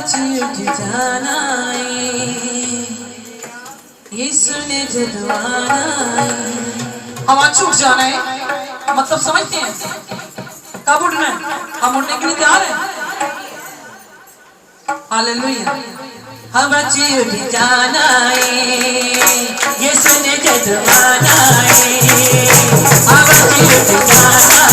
बची उठ जाना यीशु ने जदवाना आवाज छूट जाना है मतलब समझते हैं कब उठना है हम उठने के लिए तैयार हैं हालेलुया हम बची उठ जाना यीशु ने जदवाना हम बची उठ जाना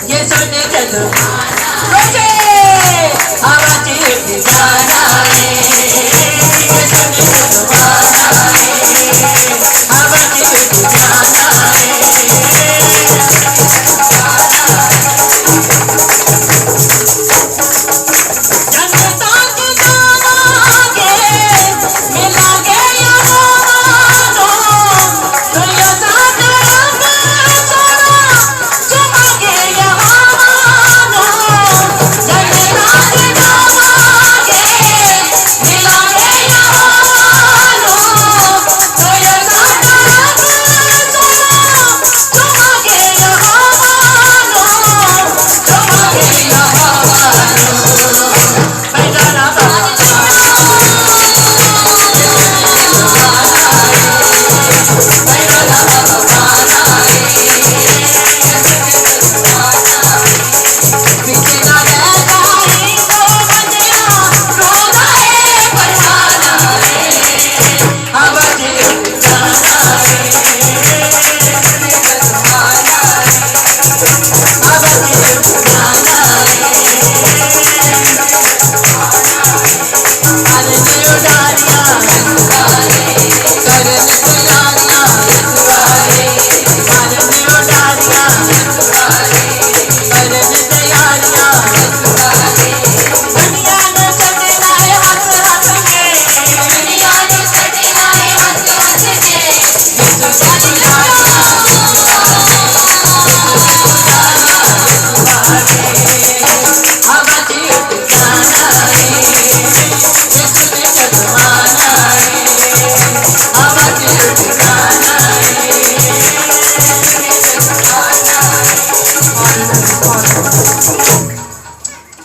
ये सुनने चलो रोजे आवाज़ उठ जाना ये सुनने चलो आवाज़ उठ जाना